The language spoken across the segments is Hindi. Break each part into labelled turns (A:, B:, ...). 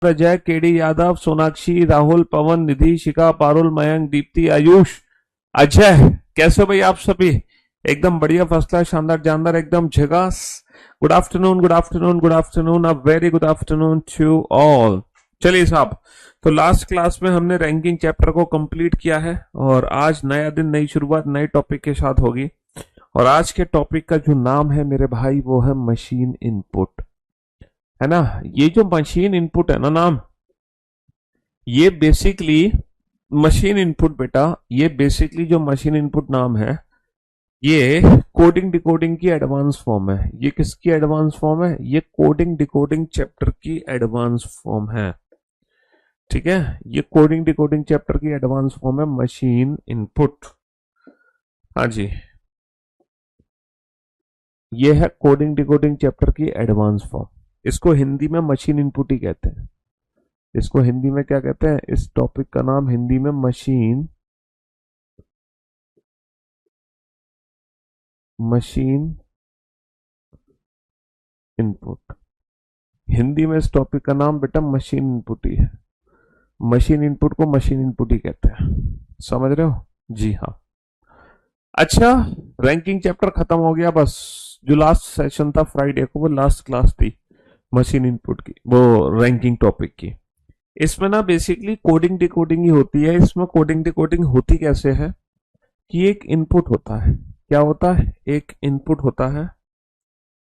A: अजय, केडी यादव, सोनाक्षी, राहुल, पवन, निधि, शिखा, पारुल, मयंक, दीप्ति, आयुष, अजय, कैसे हो भाई आप सभी? एकदम बढ़िया, फर्स्ट क्लास, शानदार जानदार, एकदम झकास। Good afternoon, good afternoon, good afternoon, a very good afternoon to all. चलिए साहब, तो लास्ट क्लास में हमने रैंकिंग चैप्टर को कंप्लीट किया है और आज नया दिन, नई शुरुआत, नए टॉपिक के साथ होगी। और आज के टॉपिक का जो नाम है मेरे भाई, वो है मशीन इनपुट, है ना। ये जो मशीन इनपुट है ना नाम, ये बेसिकली मशीन इनपुट बेटा, ये बेसिकली जो मशीन इनपुट नाम है, ये कोडिंग डिकोडिंग की एडवांस फॉर्म है। ये किसकी एडवांस फॉर्म है? ये कोडिंग डिकोडिंग चैप्टर की एडवांस फॉर्म है, ठीक है। ये कोडिंग डिकोडिंग चैप्टर की एडवांस फॉर्म है मशीन इनपुट। हाँ जी, ये है कोडिंग डिकोडिंग चैप्टर की एडवांस फॉर्म। इसको हिंदी में मशीन इनपुट ही कहते हैं। इसको हिंदी में क्या कहते हैं? इस टॉपिक का नाम हिंदी में मशीन इनपुट। हिंदी में इस टॉपिक का नाम बेटा मशीन इनपुट ही है। मशीन इनपुट को मशीन इनपुट ही कहते हैं, समझ रहे हो? जी हाँ। अच्छा, रैंकिंग चैप्टर खत्म हो गया बस। जो लास्ट सेशन था फ्राइडे को, वो लास्ट क्लास थी मशीन इनपुट की, वो रैंकिंग टॉपिक की। इसमें ना बेसिकली कोडिंग डिकोडिंग ही होती है। इसमें कोडिंग डिकोडिंग होती कैसे है कि एक इनपुट होता है। क्या होता है? एक इनपुट होता है,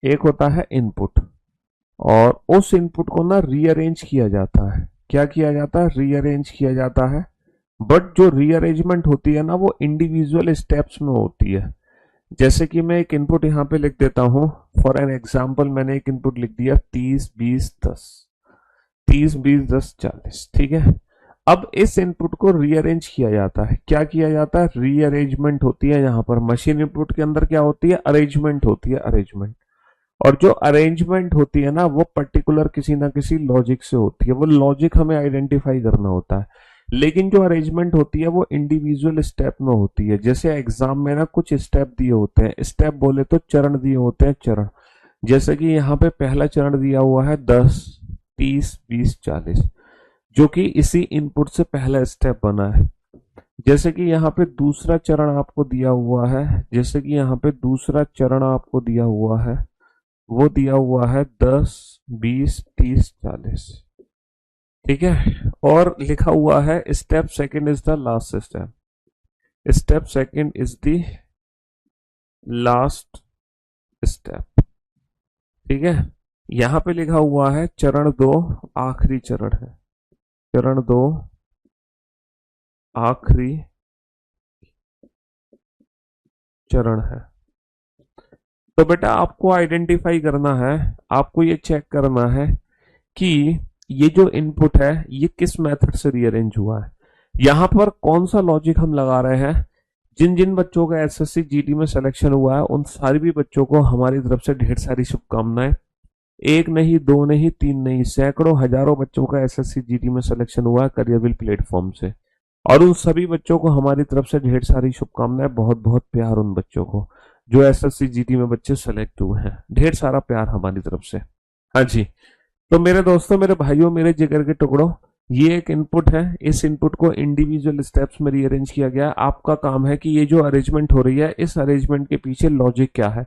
A: एक होता है इनपुट, और उस इनपुट को ना रीअरेंज किया जाता है। क्या किया जाता है? रीअरेंज किया जाता है। बट जो रीअरेंजमेंट होती है ना, वो इंडिविजुअल स्टेप्स में होती है। जैसे कि मैं एक इनपुट यहाँ पे लिख देता हूं, फॉर एन एग्जाम्पल मैंने एक इनपुट लिख दिया 30 20 10, 30 20 10 40, ठीक है। अब इस इनपुट को रीअरेंज किया जाता है। क्या किया जाता है? रीअरेंजमेंट होती है। यहाँ पर मशीन इनपुट के अंदर क्या होती है? अरेंजमेंट होती है, अरेंजमेंट। और जो अरेंजमेंट होती है ना, वो पर्टिकुलर किसी ना किसी लॉजिक से होती है। वो लॉजिक हमें आइडेंटिफाई करना होता है। लेकिन जो अरेंजमेंट होती है वो इंडिविजुअल स्टेप में होती है। जैसे एग्जाम में ना कुछ स्टेप दिए होते हैं, स्टेप बोले तो चरण दिए होते हैं, चरण। जैसे कि यहाँ पे पहला चरण दिया हुआ है 10 30 20 40, जो कि इसी इनपुट से पहला स्टेप बना है। जैसे कि यहाँ पे दूसरा चरण आपको दिया हुआ है, जैसे कि यहाँ पे दूसरा चरण आपको दिया हुआ है, वो दिया हुआ है 10 20 30 40, ठीक है। और लिखा हुआ है step second is the last step, step second is the last step, ठीक है। यहां पे लिखा हुआ है चरण 2 आखिरी चरण है, चरण 2 आखिरी चरण है। तो बेटा आपको आइडेंटिफाई करना है, आपको ये चेक करना है कि ये जो इनपुट है ये किस मेथड से रीअरेंज हुआ है। यहां पर कौन सा लॉजिक हम लगा रहे हैं। जिन जिन बच्चों का एसएससी जीडी में सिलेक्शन हुआ है, उन सारे भी बच्चों को हमारी तरफ से ढेर सारी शुभकामनाएं। एक नहीं, दो नहीं, तीन नहीं, सैकड़ों हजारों बच्चों का एसएससी जीडी में सिलेक्शन हुआ है करियरविल प्लेटफॉर्म से। और उन सभी बच्चों को हमारी तरफ से ढेर सारी शुभकामनाएं। बहुत बहुत प्यार उन बच्चों को जो एसएससी जीडी में बच्चे सेलेक्ट हुए हैं। ढेर सारा प्यार हमारी तरफ से। हाँ जी, तो मेरे दोस्तों, मेरे भाइयों, मेरे जिगर के टुकड़ों, ये एक इनपुट है। इस इनपुट को इंडिविजुअल स्टेप्स में रीअरेंज किया गया। आपका काम है कि ये जो अरेंजमेंट हो रही है, इस अरेंजमेंट के पीछे लॉजिक क्या है,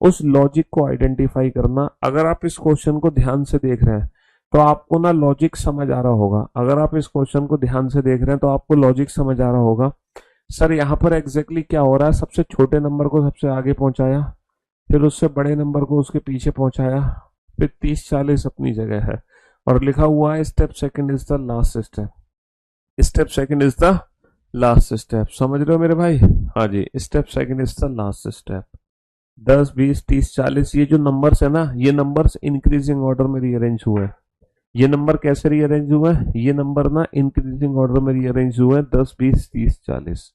A: उस लॉजिक को आइडेंटिफाई करना। अगर आप इस क्वेश्चन को ध्यान से देख रहे हैं तो आपको ना लॉजिक समझ आ रहा होगा। अगर आप इस क्वेश्चन को ध्यान से देख रहे हैं तो आपको लॉजिक समझ आ रहा होगा। सर यहाँ पर एग्जैक्टली क्या हो रहा है? सबसे छोटे नंबर को सबसे आगे पहुंचाया, फिर उससे बड़े नंबर को उसके पीछे पहुंचाया, फिर 30 40 अपनी जगह है, और लिखा हुआ है step second is the last step, step second is the last step. समझ रहे हो मेरे भाई? हाँ जी, step second is the last step. 10 20 30 40, ये जो नंबर्स है ना, ये नंबर्स इंक्रीजिंग ऑर्डर में रीअरेंज हुए। ये नंबर कैसे रीअरेंज हुए? ये नंबर ना इंक्रीजिंग ऑर्डर में रीअरेंज हुए, 10 20 30 40।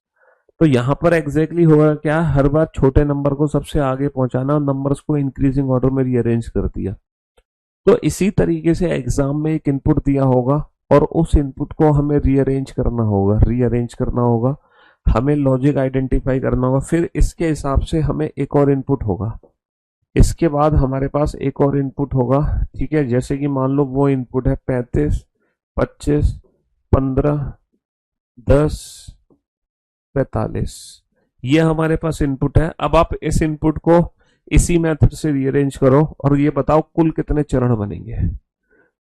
A: तो यहाँ पर एग्जैक्टली होगा क्या? हर बार छोटे नंबर को सबसे आगे पहुंचाना और नंबर्स को इंक्रीजिंग ऑर्डर में रीअरेंज कर दिया। तो इसी तरीके से एग्जाम में एक इनपुट दिया होगा और उस इनपुट को हमें रीअरेंज करना होगा, रीअरेंज करना होगा, हमें लॉजिक आइडेंटिफाई करना होगा। फिर इसके हिसाब से हमें एक और इनपुट होगा, इसके बाद हमारे पास एक और इनपुट होगा, ठीक है, जैसे कि मान लो वो इनपुट है 35, 25, 15, 10, 45। ये हमारे पास इनपुट है। अब आप इस इनपुट को इसी मेथड से रीअरेंज करो और ये बताओ कुल कितने चरण बनेंगे।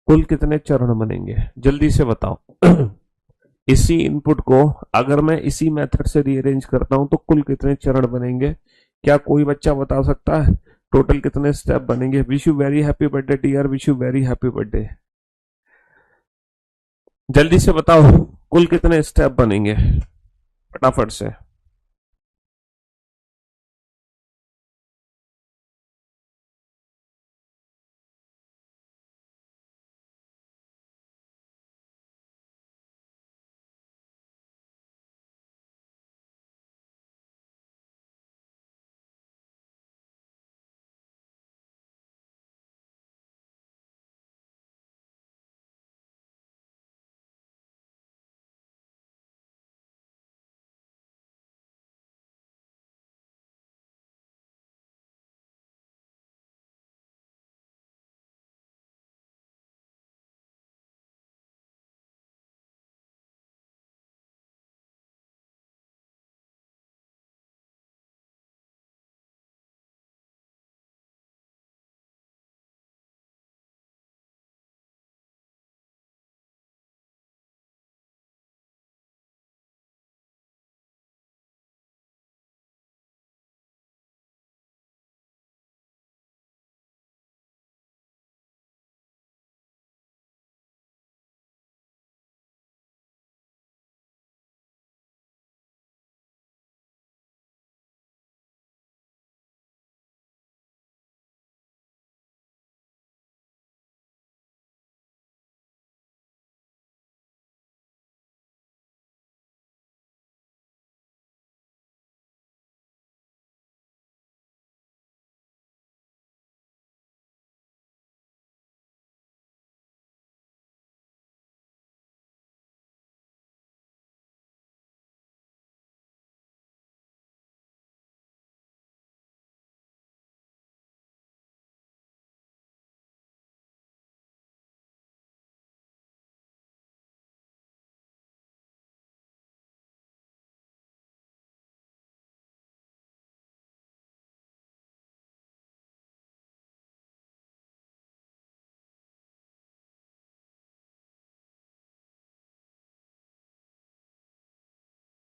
A: कुल कितने चरण बनेंगे जल्दी से बताओ। इसी इनपुट को अगर मैं इसी मेथड से रीअरेंज करता हूं तो कुल कितने चरण बनेंगे, क्या कोई बच्चा बता सकता है? टोटल कितने स्टेप बनेंगे? Wish you very happy birthday dear, wish you very happy birthday. जल्दी से बताओ कुल कितने स्टेप बनेंगे फटाफट से।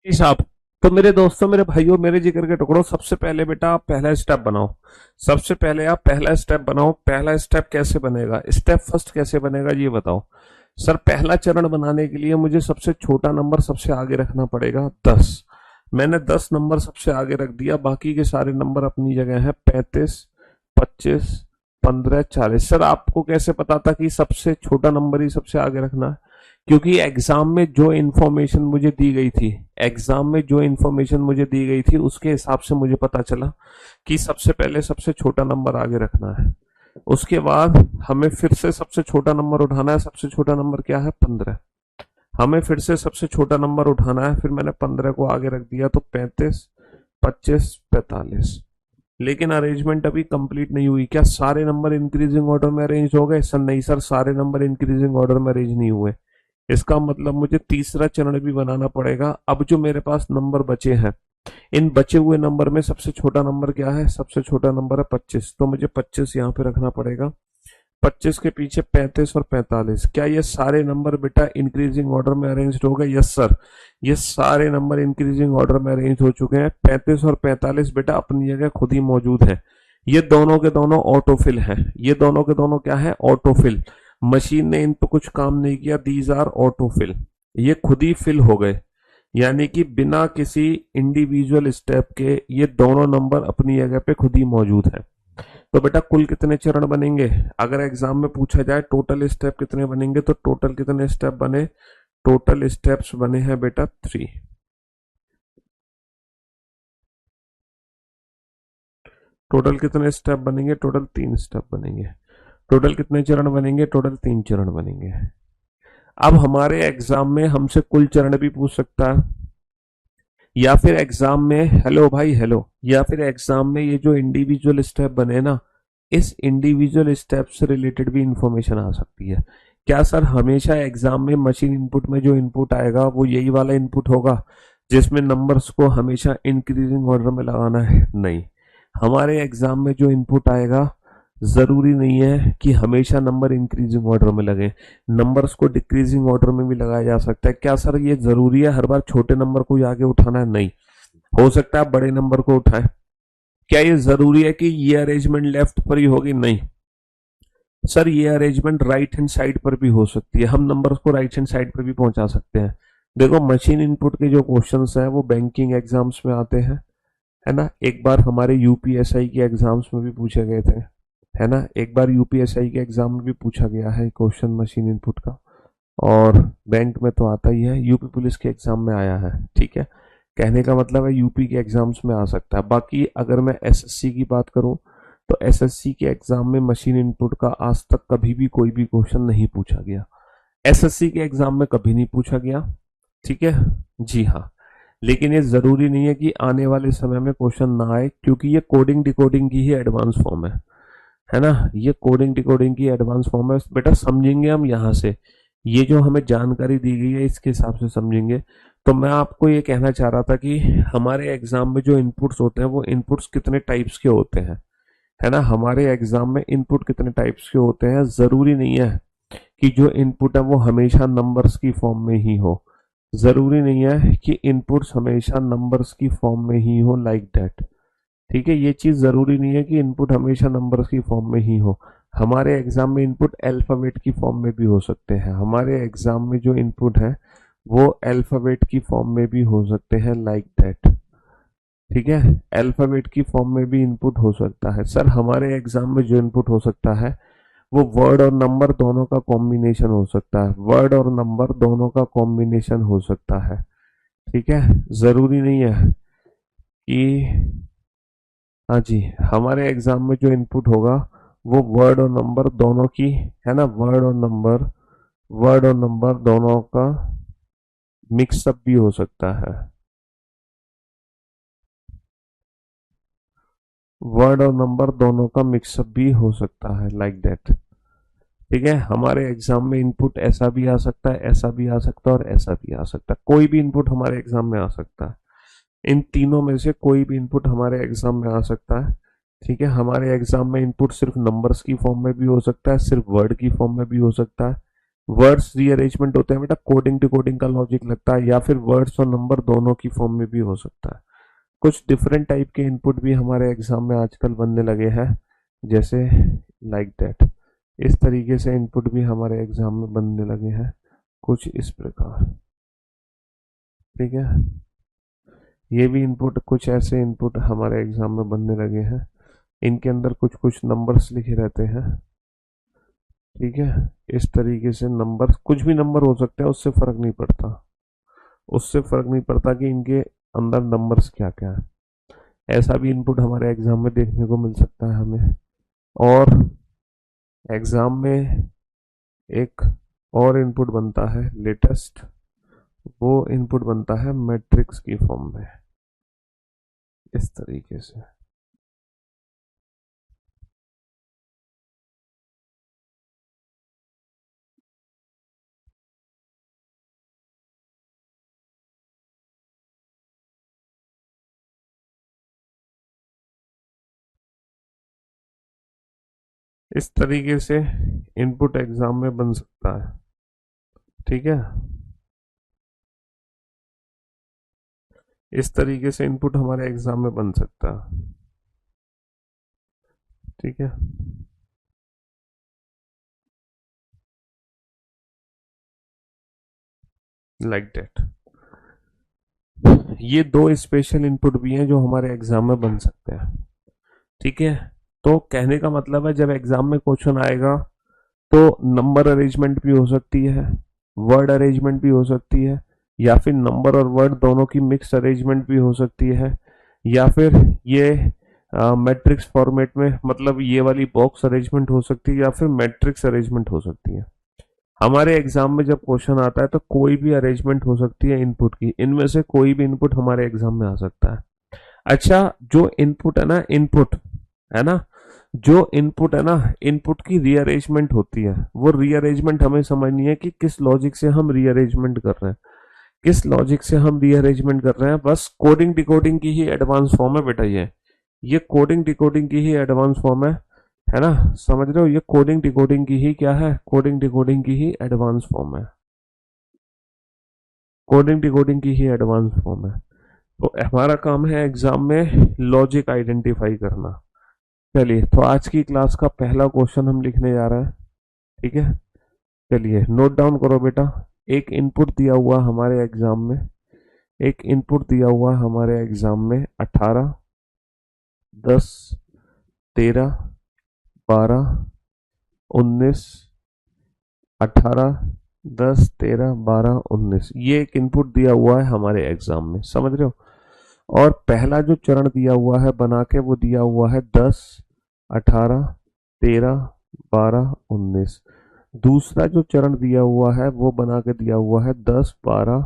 A: जी साहब, तो मेरे दोस्तों, मेरे भाइयों, मेरे जिगर के टुकड़ों, सबसे पहले बेटा आप पहला स्टेप बनाओ। सबसे पहले आप पहला स्टेप बनाओ। पहला स्टेप कैसे बनेगा, स्टेप फर्स्ट कैसे बनेगा ये बताओ। सर पहला चरण बनाने के लिए मुझे सबसे छोटा नंबर सबसे आगे रखना पड़ेगा 10। मैंने 10 नंबर सबसे आगे रख दिया, बाकी के सारे नंबर अपनी जगह है 35, 25, 15, 40। सर आपको कैसे पता था कि सबसे छोटा नंबर ही सबसे आगे रखना है? क्योंकि एग्जाम में जो इंफॉर्मेशन मुझे दी गई थी, एग्जाम में जो इंफॉर्मेशन मुझे दी गई थी उसके हिसाब से मुझे पता चला कि सबसे पहले सबसे छोटा नंबर आगे रखना है। उसके बाद हमें फिर से सबसे छोटा नंबर उठाना है। सबसे छोटा नंबर क्या है? 15। हमें फिर से सबसे छोटा नंबर उठाना है, फिर मैंने 15 को आगे रख दिया तो 35, 25, 45। लेकिन अरेंजमेंट अभी कंप्लीट नहीं हुई। क्या सारे नंबर इंक्रीजिंग ऑर्डर में अरेंज हो गए? सर नहीं सर, सारे नंबर इंक्रीजिंग ऑर्डर में अरेंज नहीं हुए। इसका मतलब मुझे तीसरा चरण भी बनाना पड़ेगा। अब जो मेरे पास नंबर बचे हैं, इन बचे हुए नंबर में सबसे छोटा नंबर क्या है? सबसे छोटा नंबर है 25, तो मुझे 25 यहाँ पे रखना पड़ेगा। 25 के पीछे 35 और 45। क्या ये सारे नंबर बेटा इंक्रीजिंग ऑर्डर में अरेंज हो गए? यस सर, ये सारे नंबर इंक्रीजिंग ऑर्डर में अरेंज हो चुके हैं। 35 और 45 बेटा अपनी जगह खुद ही मौजूद है। ये दोनों के दोनों ऑटोफिल हैं। ये दोनों के दोनों क्या है? ऑटोफिल। मशीन ने इन पर कुछ काम नहीं किया। दीज आर ऑटोफिल, ये खुद ही फिल हो गए। यानी कि बिना किसी इंडिविजुअल स्टेप के ये दोनों नंबर अपनी जगह पे खुद ही मौजूद है। तो बेटा कुल कितने चरण बनेंगे? अगर एग्जाम में पूछा जाए टोटल स्टेप कितने बनेंगे, तो टोटल कितने स्टेप बने? टोटल स्टेप्स बने हैं बेटा 3। टोटल कितने स्टेप बनेंगे? टोटल 3 स्टेप बनेंगे। टोटल कितने चरण बनेंगे? टोटल 3 चरण बनेंगे। अब हमारे एग्जाम में हमसे कुल चरण भी पूछ सकता है, या फिर एग्जाम में, हेलो भाई हेलो, या फिर एग्जाम में ये जो इंडिविजुअल स्टेप बने ना, इस इंडिविजुअल स्टेप से रिलेटेड भी इंफॉर्मेशन आ सकती है। क्या सर हमेशा एग्जाम में मशीन इनपुट में जो इनपुट आएगा वो यही वाला इनपुट होगा जिसमें नंबर्स को हमेशा इंक्रीजिंग ऑर्डर में लगाना है? नहीं, हमारे एग्जाम में जो इनपुट आएगा जरूरी नहीं है कि हमेशा नंबर इंक्रीजिंग ऑर्डर में लगे, नंबर्स को डिक्रीजिंग ऑर्डर में भी लगाया जा सकता है। क्या सर ये जरूरी है हर बार छोटे नंबर को आगे उठाना है? नहीं, हो सकता है आप बड़े नंबर को उठाएं। क्या ये जरूरी है कि ये अरेंजमेंट लेफ्ट पर ही होगी? नहीं सर, ये अरेंजमेंट राइट हैंड साइड पर भी हो सकती है, हम नंबर्स को राइट हैंड साइड पर भी पहुंचा सकते हैं। देखो मशीन इनपुट के जो क्वेश्चंस हैं वो बैंकिंग एग्जाम्स में आते हैं, है ना। एक बार हमारे यूपीएसआई के एग्जाम्स में भी पूछे गए थे, है ना। एक बार यूपीएसआई के एग्जाम में भी पूछा गया है क्वेश्चन मशीन इनपुट का, और बैंक में तो आता ही है, यूपी पुलिस के एग्जाम में आया है। ठीक है, कहने का मतलब है यूपी के एग्जाम्स में आ सकता है। बाकी अगर मैं एसएससी की बात करूं तो एसएससी के एग्जाम में मशीन इनपुट का आज तक कभी भी कोई भी क्वेश्चन नहीं पूछा गया, एसएससी के एग्जाम में कभी नहीं पूछा गया। ठीक है जी हाँ, लेकिन ये जरूरी नहीं है कि आने वाले समय में क्वेश्चन ना आए, क्योंकि ये कोडिंग डिकोडिंग की ही एडवांस फॉर्म है ना। ये कोडिंग डिकोडिंग की एडवांस फॉर्म है बेटा, समझेंगे हम यहाँ से, ये जो हमें जानकारी दी गई है इसके हिसाब से समझेंगे। तो मैं आपको ये कहना चाह रहा था कि हमारे एग्जाम में जो इनपुट्स होते हैं वो इनपुट्स कितने टाइप्स के होते हैं, है ना। हमारे एग्जाम में इनपुट कितने टाइप्स के होते हैं, जरूरी नहीं है कि जो इनपुट है वो हमेशा नंबर्स की फॉर्म में ही हो, जरूरी नहीं है कि इनपुट्स हमेशा नंबर्स की फॉर्म में ही हो, लाइक दैट। ठीक है, ये चीज जरूरी नहीं है कि इनपुट हमेशा नंबर्स की फॉर्म में ही हो। हमारे एग्जाम में इनपुट अल्फाबेट की फॉर्म में भी हो सकते हैं, हमारे एग्जाम में जो इनपुट है वो अल्फाबेट की फॉर्म में भी हो सकते हैं, लाइक दैट। ठीक है, अल्फाबेट की फॉर्म में भी इनपुट हो सकता है। सर हमारे एग्जाम में जो इनपुट हो सकता है वो वर्ड और नंबर दोनों का कॉम्बिनेशन हो सकता है, वर्ड और नंबर दोनों का कॉम्बिनेशन हो सकता है। ठीक है, जरूरी नहीं है कि, हाँ जी, हमारे एग्जाम में जो इनपुट होगा वो वर्ड और नंबर दोनों की, है ना, वर्ड और नंबर दोनों का मिक्सअप भी हो सकता है, वर्ड और नंबर दोनों का मिक्सअप भी हो सकता है, लाइक दैट। ठीक है, हमारे एग्जाम में इनपुट ऐसा भी आ सकता है, ऐसा भी आ सकता है और ऐसा भी आ सकता है, कोई भी इनपुट हमारे एग्जाम में आ सकता है। इन तीनों में से कोई भी इनपुट हमारे एग्जाम में आ सकता है। ठीक है, हमारे एग्जाम में इनपुट सिर्फ नंबर्स की फॉर्म में भी हो सकता है, सिर्फ वर्ड की फॉर्म में भी हो सकता है। वर्ड्स रीअरेंजमेंट होते हैं बेटा, कोडिंग डिकोडिंग का लॉजिक लगता है, या फिर वर्ड्स और नंबर दोनों की फॉर्म में भी हो सकता है। कुछ डिफरेंट टाइप के इनपुट भी हमारे एग्जाम में आजकल बनने लगे हैं, जैसे लाइक दैट। इस तरीके से इनपुट भी हमारे एग्जाम में बनने लगे हैं, कुछ इस प्रकार। ठीक है, ये भी इनपुट, कुछ ऐसे इनपुट हमारे एग्जाम में बनने लगे हैं, इनके अंदर कुछ कुछ नंबर्स लिखे रहते हैं। ठीक है, इस तरीके से नंबर, कुछ भी नंबर हो सकते हैं, उससे फर्क नहीं पड़ता, उससे फर्क नहीं पड़ता कि इनके अंदर नंबर्स क्या क्या है। ऐसा भी इनपुट हमारे एग्जाम में देखने को मिल सकता है हमें। और एग्जाम में एक और इनपुट बनता है लेटेस्ट, वो इनपुट बनता है मैट्रिक्स की फॉर्म में, इस तरीके से। इस तरीके से इनपुट एग्जाम में बन सकता है। ठीक है, इस तरीके से इनपुट हमारे एग्जाम में बन सकता है। ठीक है, लाइक दैट। ये दो स्पेशल इनपुट भी हैं जो हमारे एग्जाम में बन सकते हैं। ठीक है, तो कहने का मतलब है जब एग्जाम में क्वेश्चन आएगा तो नंबर अरेंजमेंट भी हो सकती है, वर्ड अरेंजमेंट भी हो सकती है, या फिर नंबर और वर्ड दोनों की मिक्स अरेंजमेंट भी हो सकती है, या फिर ये मैट्रिक्स फॉर्मेट में, मतलब ये वाली बॉक्स अरेंजमेंट हो सकती है, या फिर मैट्रिक्स अरेंजमेंट हो सकती है। हमारे एग्जाम में जब क्वेश्चन आता है तो कोई भी अरेंजमेंट हो सकती है इनपुट की, इनमें से कोई भी इनपुट हमारे एग्जाम में आ सकता है। अच्छा, जो इनपुट है ना, इनपुट है ना, जो इनपुट है ना, इनपुट की रीअरेंजमेंट होती है, वो रीअरेंजमेंट हमें समझनी है कि किस लॉजिक से हम रीअरेंजमेंट कर रहे हैं, किस लॉजिक से हम रीअरेंजमेंट कर रहे हैं। बस कोडिंग डिकोडिंग की ही एडवांस फॉर्म है बेटा, ये कोडिंग डिकोडिंग की ही एडवांस फॉर्म है ना, समझ रहे हो, ये कोडिंग डिकोडिंग की ही क्या है, कोडिंग डिकोडिंग की ही एडवांस फॉर्म है, कोडिंग डिकोडिंग की ही एडवांस फॉर्म है। तो हमारा काम है एग्जाम में लॉजिक आइडेंटिफाई करना। चलिए, तो आज की क्लास का पहला क्वेश्चन हम लिखने जा रहे हैं, ठीक है। चलिए नोट डाउन करो बेटा। एक इनपुट दिया हुआ हमारे एग्जाम में, एक इनपुट दिया हुआ हमारे एग्जाम में 18, 10, 13, 12, 19, 18, 10, 13, 12, 19, ये एक इनपुट दिया हुआ है हमारे एग्जाम में, समझ रहे हो। और पहला जो चरण दिया हुआ है बना के, वो दिया हुआ है 10, 18, 13, 12, 19। दूसरा जो चरण दिया हुआ है वो बना के दिया हुआ है 10, 12,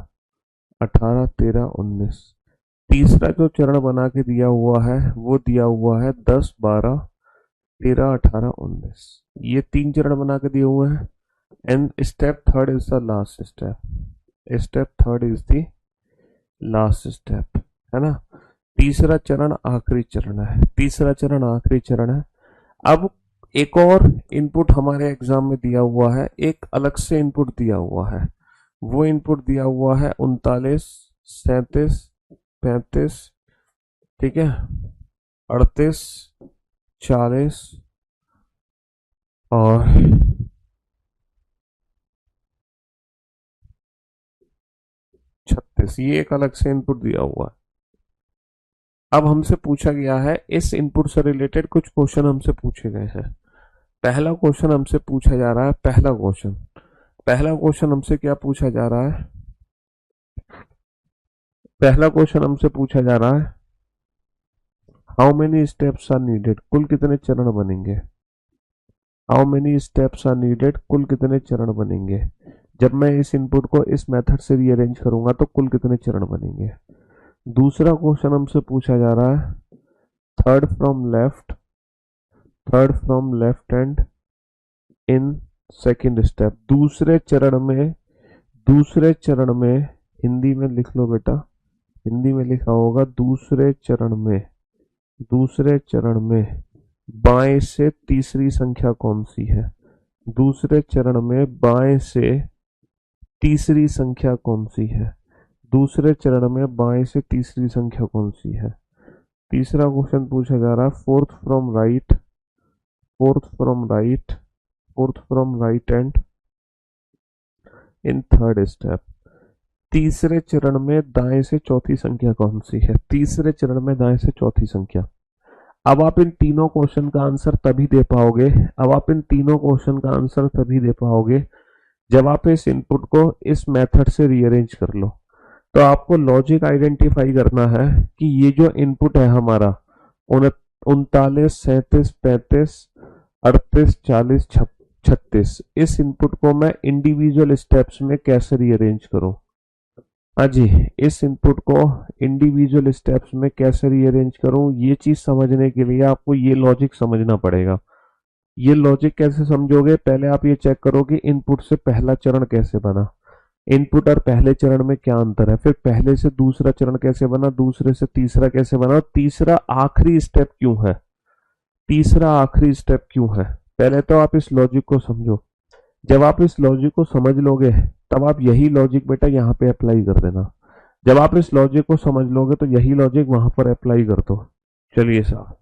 A: 18, 13, 19। तीसरा जो चरण बना के दिया हुआ है वो दिया हुआ है 10, 12, 13, 18, 19। ये तीन चरण बना के दिए हुए हैं। And step third is the last step, step third is the last step, है ना। तीसरा चरण आखिरी चरण है, तीसरा चरण आखिरी चरण है। अब एक और इनपुट हमारे एग्जाम में दिया हुआ है, एक अलग से इनपुट दिया हुआ है। वो इनपुट दिया हुआ है 39, 37, 35, ठीक है, 38, 40 और 36, ये एक अलग से इनपुट दिया हुआ है। अब हमसे पूछा गया है, इस इनपुट से रिलेटेड कुछ क्वेश्चन हमसे पूछे गए हैं। पहला क्वेश्चन हमसे पूछा जा रहा है, पहला क्वेश्चन हमसे क्या पूछा जा रहा है, पहला क्वेश्चन हमसे पूछा जा रहा है, how many steps are needed, कुल कितने चरण बनेंगे। How many steps are needed, कुल कितने चरण बनेंगे। जब मैं इस इनपुट को इस मेथड से रीअरेंज करूंगा तो कुल कितने चरण बनेंगे। दूसरा क्वेश्चन हमसे पूछा जा रहा है, third from left, third from left hand in second step, दूसरे चरण में, हिंदी में लिख लो बेटा, हिंदी में लिखा होगा दूसरे चरण में बाएं से तीसरी संख्या कौन सी है। दूसरे चरण में बाएं से तीसरी संख्या कौन सी है। दूसरे चरण में बाएं से तीसरी संख्या कौन सी है। तीसरा क्वेश्चन पूछा जा रहा है, fourth from right, fourth from right, fourth from right and in third step, तीसरे चरण में दाएं से चौथी संख्या कौन सी है। तीसरे चरण में दाएं से चौथी संख्या। अब आप इन तीनों क्वेश्चन का आंसर तभी दे पाओगे, अब आप इन तीनों क्वेश्चन का आंसर तभी दे पाओगे जब आप इस इनपुट को इस मेथड से रीअरेंज कर लो। तो आपको लॉजिक आइडेंटिफाई करना है कि ये जो इनपुट है हमारा 39, 37, 35, 38, 40, 36, इस इनपुट को मैं इंडिविजुअल स्टेप्स में कैसे रीअरेंज करूं। हाँ जी, इस इनपुट को इंडिविजुअल स्टेप्स में कैसे रीअरेंज करूं, ये चीज समझने के लिए आपको ये लॉजिक समझना पड़ेगा। ये लॉजिक कैसे समझोगे, पहले आप ये चेक करो कि इनपुट से पहला चरण कैसे बना, इनपुट और पहले चरण में क्या अंतर है, फिर पहले से दूसरा चरण कैसे बना, दूसरे से तीसरा कैसे बना, और तीसरा आखिरी स्टेप क्यों है, तीसरा आखिरी स्टेप क्यों है। पहले तो आप इस लॉजिक को समझो। जब आप इस लॉजिक को समझ लोगे तब आप यही लॉजिक बेटा यहाँ पे अप्लाई कर देना। जब आप इस लॉजिक को समझ लोगे तो यही लॉजिक वहां पर अप्लाई कर दो। चलिए साहब।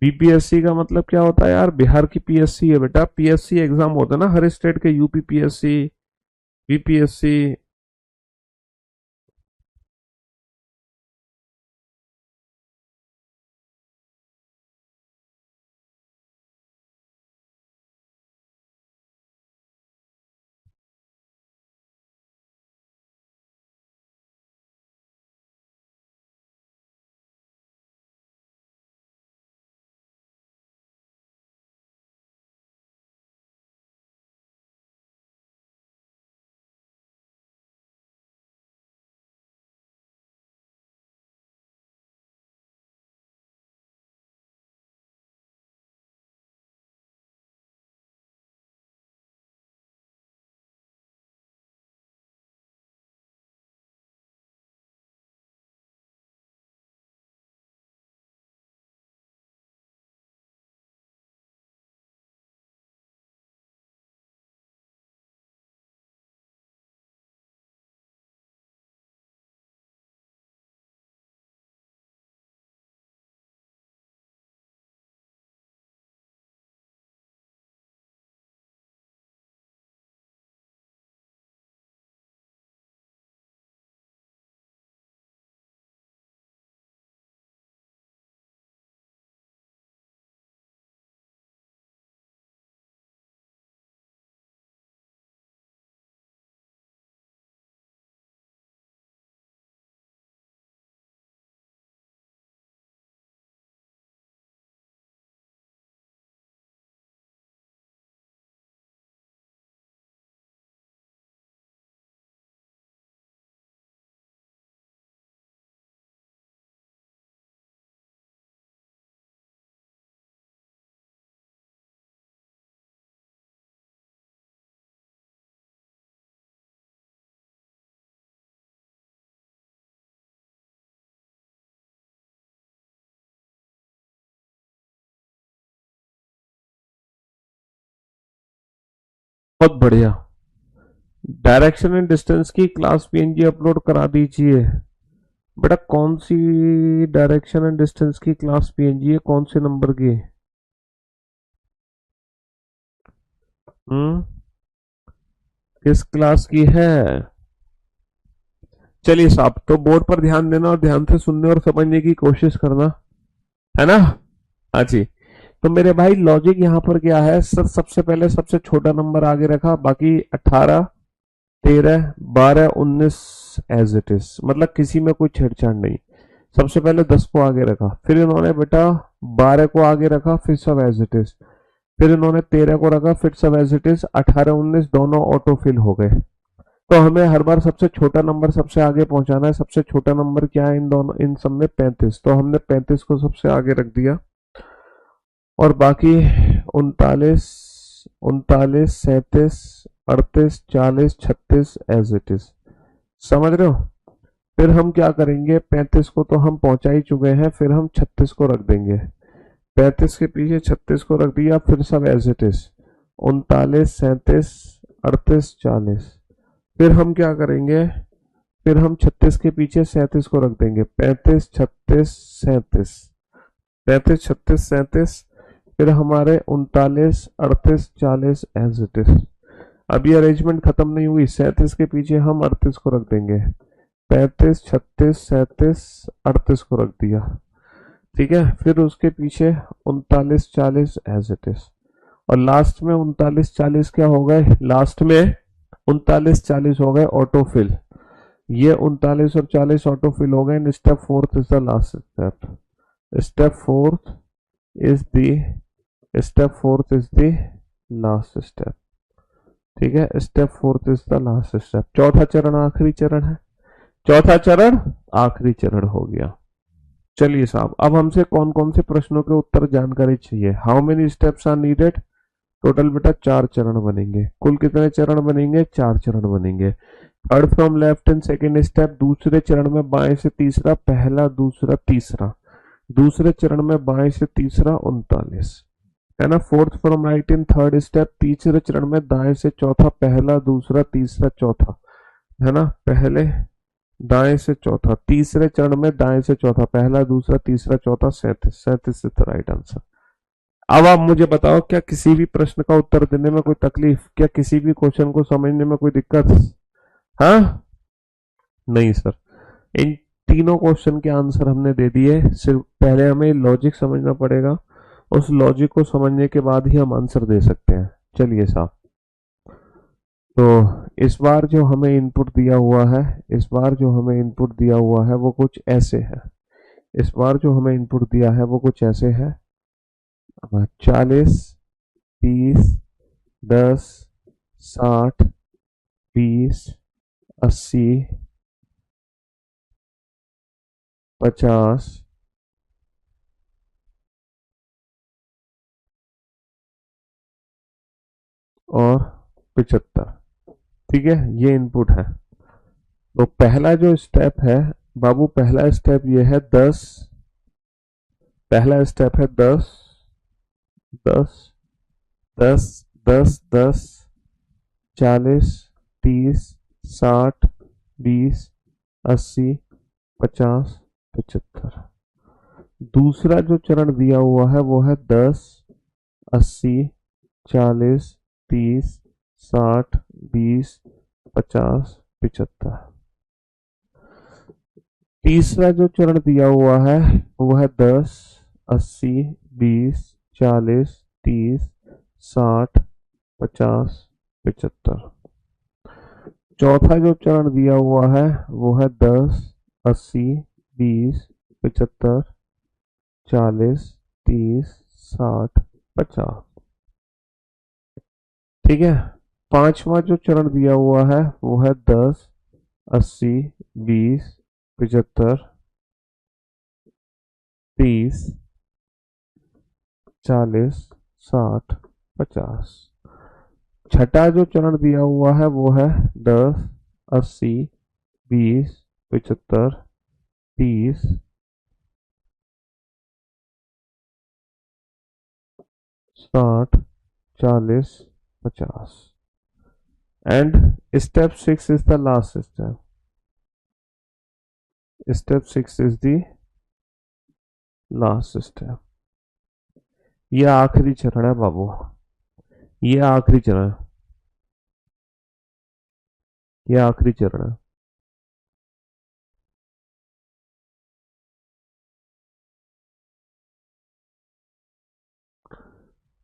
A: बीपीएससी का मतलब क्या होता है यार? बिहार की पीएससी है बेटा, पीएससी एग्जाम होता है ना हर स्टेट के, यूपी पीएससी, बीपीएससी। बहुत बढ़िया। डायरेक्शन एंड डिस्टेंस की क्लास पीएनजी अपलोड करा दीजिए। बेटा कौन सी डायरेक्शन एंड डिस्टेंस की क्लास पीएनजी है, कौन से नंबर की? हम्म, किस क्लास की है? चलिए साहब, तो बोर्ड पर ध्यान देना और ध्यान से सुनने और समझने की कोशिश करना, है ना? हाँ जी। तो मेरे भाई लॉजिक यहाँ पर क्या है सर? सबसे पहले सबसे छोटा नंबर आगे रखा, बाकी 18, 13, 12, 19 एज इट इज, मतलब किसी में कोई छेड़छाड़ नहीं। सबसे पहले 10 को आगे रखा, फिर इन्होंने बेटा 12 को आगे रखा, फिर सब एज इट इज। फिर इन्होंने 13 को रखा, फिर सब एज इट इज। 18, 19 दोनों ऑटो फिल हो गए। तो हमें हर बार सबसे छोटा नंबर सबसे आगे पहुंचाना है। सबसे छोटा नंबर क्या है इन दोनों, इन सब में? 35। तो हमने 35 को सबसे आगे रख दिया, और बाकी 39, 39, 37, 38, 40, 36 एज इट इज। समझ रहे हो? फिर हम क्या करेंगे, 35 को तो हम पहुंचा ही चुके हैं, फिर हम 36 को रख देंगे। 35 के पीछे 36 को रख दिया, फिर सब एज इट इज। 39, 37, 38, 40। फिर हम क्या करेंगे, फिर हम 36 के पीछे 37 को रख देंगे। 35, 36, 37, 35, 36, 37। फिर हमारे 39, 38, 40 एज इट इज। अभी अरेंजमेंट खत्म नहीं हुई, 37 के पीछे हम 38 को रख देंगे। 35, 36, 37, 38 को रख दिया, ठीक है। फिर उसके पीछे 39, 40 एज इट इज। और लास्ट में 39, 40 क्या हो गए? लास्ट में 39, 40 हो गए ऑटोफिल। ये 39 और 40 ऑटोफिल हो गए। Step fourth is the last step. Step fourth is the step fourth is the last step, ठीक है। Step fourth is the last step. चौथा चरण आखिरी चरण है। चौथा चरण आखिरी चरण हो गया। चलिए साहब, अब हमसे कौन कौन से प्रश्नों के उत्तर जानकारी चाहिए? How many steps are needed? Total बेटा 4 चरण बनेंगे। कुल कितने चरण बनेंगे? 4 चरण बनेंगे। Third from left in second step, दूसरे चरण में बाएं से तीसरा, पहला, दूसरा, तीसरा। दूसरे चरण में बाएं से तीसरा 39, है ना। Fourth from right in third step, तीसरे चरण में दाएं से चौथा, पहला, दूसरा, तीसरा, चौथा, है ना। पहले दाएं से चौथा, तीसरे चरण में दाएं से चौथा, पहला, दूसरा, तीसरा, चौथा, 37। 37 इज द राइट आंसर। अब आप मुझे बताओ, क्या किसी भी प्रश्न का उत्तर देने में कोई तकलीफ, क्या किसी भी क्वेश्चन को समझने में कोई दिक्कत? हाँ? नहीं सर। इन तीनों क्वेश्चन के आंसर हमने दे दिए, सिर्फ पहले हमें लॉजिक समझना पड़ेगा। उस लॉजिक को समझने के बाद ही हम आंसर दे सकते हैं। चलिए साहब, तो इस बार जो हमें इनपुट दिया हुआ है, इस बार जो हमें इनपुट दिया हुआ है वो कुछ ऐसे है। इस बार जो हमें इनपुट दिया है वो कुछ ऐसे है। 40, 30, 10, 60, 20, 80, 50 और 75। ठीक है, ये इनपुट है। तो पहला जो स्टेप है बाबू, पहला स्टेप ये है 10। पहला स्टेप है 10, 10, 10, 10, 10, 40, 30, 60, 20, 80, 50, 75। दूसरा जो चरण दिया हुआ है वो है 10, 80, 40, 30, 60, 20, 50, 75। तीसरा जो चरण दिया हुआ है वो है 10, 80, 20, 40, 30, 60, 50, 75। चौथा जो चरण दिया हुआ है वो है 10, 80, 20, 75, 40, 30, 60, 50। ठीक है। पांचवा जो चरण दिया हुआ है वो है 10, 80, 20, 75, 30, 40, 60, 50। छठा जो चरण दिया हुआ है वो है 10, 80, 20, 75, 30, 60, 40, 50। And step 6 is the last step. Step 6 is the last step. ये आखिरी चरण है बाबू, ये आखिरी चरण है, ये आखिरी चरण है।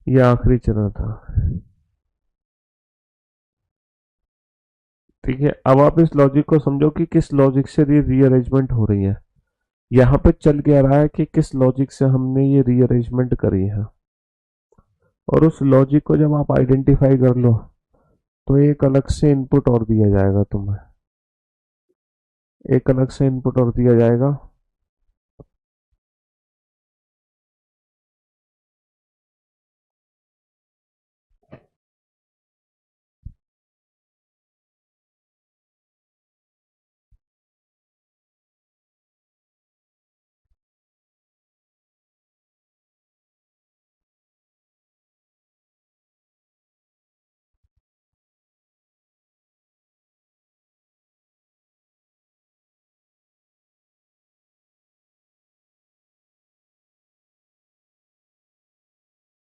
A: ये आखिरी चरण था। ठीक है, अब आप इस लॉजिक को समझो कि किस लॉजिक से ये रीअरेंजमेंट हो रही है। यहाँ पे चल के आ रहा है कि किस लॉजिक से हमने ये रीअरेंजमेंट करी है, और उस लॉजिक को जब आप आइडेंटिफाई कर लो तो एक अलग से इनपुट और दिया जाएगा तुम्हें, एक अलग से इनपुट और दिया जाएगा।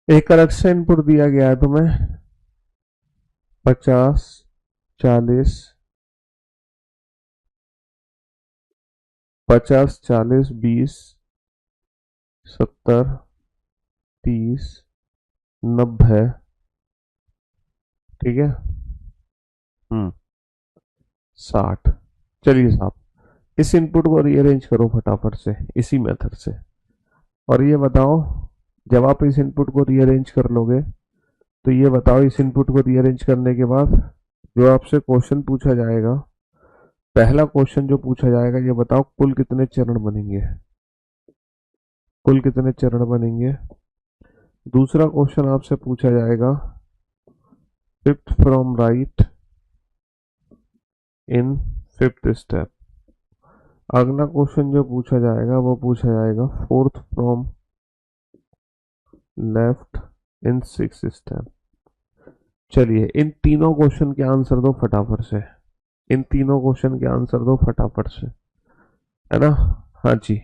A: एक अलग से इनपुट दिया गया है तुम्हें 50, 40, 50, 40, 20, 70, 30, 90। ठीक है। 60। चलिए साहब, इस इनपुट को रीअरेंज करो फटाफट से इसी मेथड से, और ये बताओ, जब आप इस इनपुट को रीअरेंज कर लोगे तो ये बताओ, इस इनपुट को रीअरेंज करने के बाद जो आपसे क्वेश्चन पूछा जाएगा, पहला क्वेश्चन जो पूछा जाएगा, ये बताओ कुल कितने चरण बनेंगे, कुल कितने चरण बनेंगे। दूसरा क्वेश्चन आपसे पूछा जाएगा, fifth from right in fifth step. अगला क्वेश्चन जो पूछा जाएगा वो पूछा जाएगा fourth from left in six step. चलिए, इन तीनों क्वेश्चन के आंसर दो फटाफट से, इन तीनों क्वेश्चन के आंसर दो फटाफट से, है ना? हाँ जी।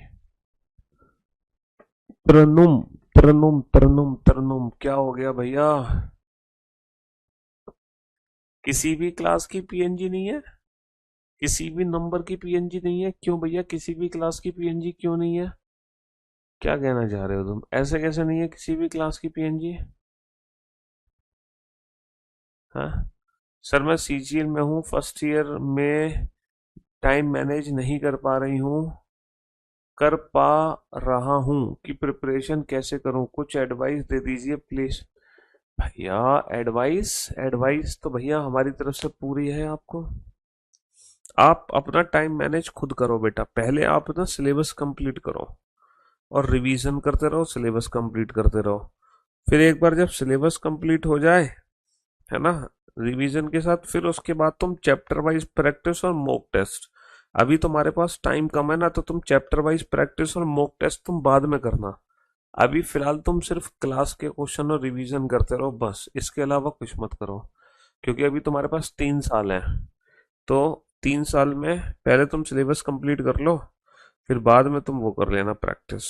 A: त्रिनुम तरन्नुम तरन्नुम तरन्नुम, क्या हो गया भैया? किसी भी क्लास की पीएनजी नहीं है? किसी भी नंबर की पीएनजी नहीं है? क्यों भैया, किसी भी क्लास की पीएनजी क्यों नहीं है? क्या कहना चाह रहे हो तुम? ऐसे कैसे नहीं है किसी भी क्लास की पीएनजी? हाँ सर, मैं सीजीएल में हूँ, फर्स्ट ईयर में, टाइम मैनेज नहीं कर पा रही हूँ, कर पा रहा हूँ कि प्रिपरेशन कैसे करूँ, कुछ एडवाइस दे दीजिए प्लीज। भैया एडवाइस, एडवाइस तो भैया हमारी तरफ से पूरी है आपको। आप अपना टाइम मैनेज खुद करो बेटा, पहले आप ना सिलेबस कंप्लीट करो और रिवीजन करते रहो, सिलेबस कंप्लीट करते रहो। फिर एक बार जब सिलेबस कंप्लीट हो जाए, है ना, रिवीजन के साथ, फिर उसके बाद तुम चैप्टर वाइज प्रैक्टिस और मॉक टेस्ट। अभी तुम्हारे पास टाइम कम है ना, तो तुम चैप्टर वाइज प्रैक्टिस और मॉक टेस्ट तुम बाद में करना। अभी फिलहाल तुम सिर्फ क्लास के क्वेश्चन और रिवीजन करते रहो बस, इसके अलावा कुछ मत करो। क्योंकि अभी तुम्हारे पास 3 साल है, तो 3 साल में पहले तुम सिलेबस कंप्लीट कर लो, फिर बाद में तुम वो कर लेना प्रैक्टिस।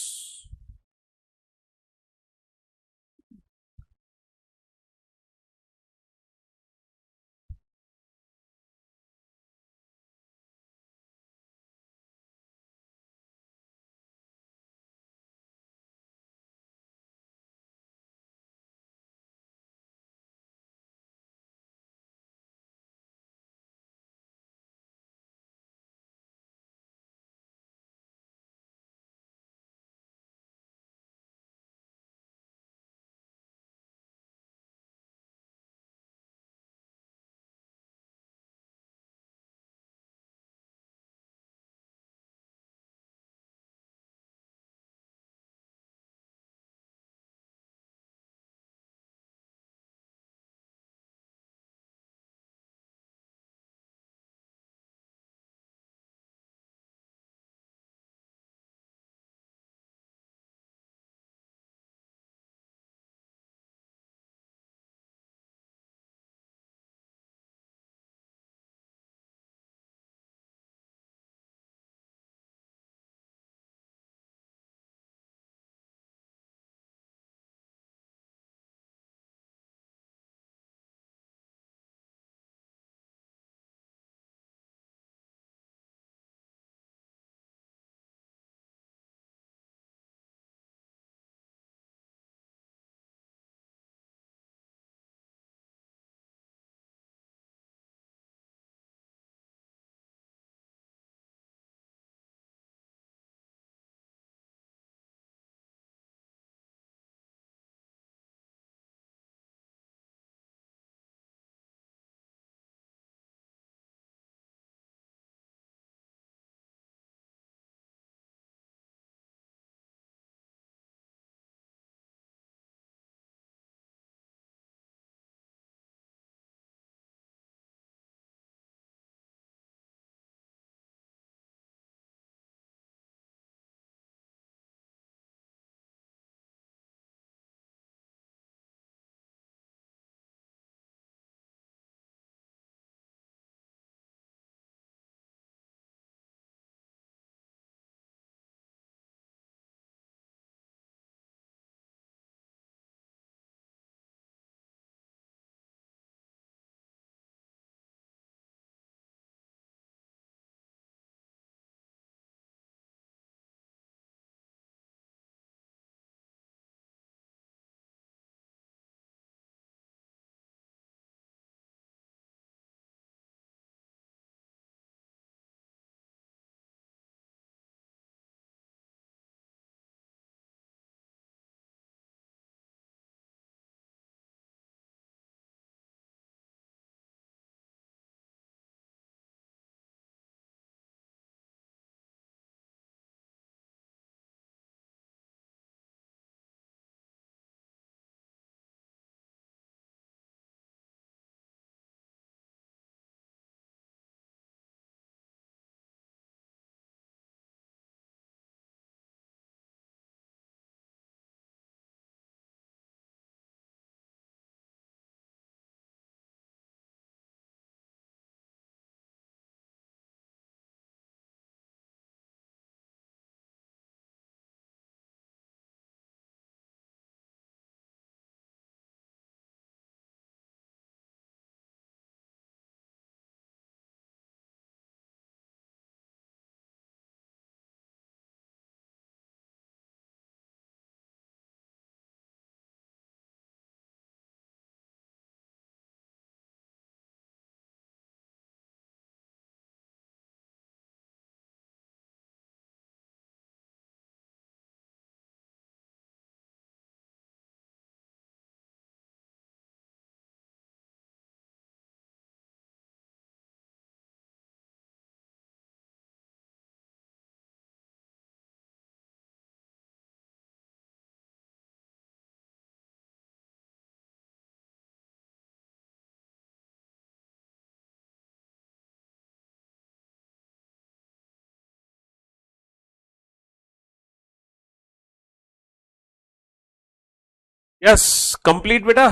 A: यस, कंप्लीट बेटा।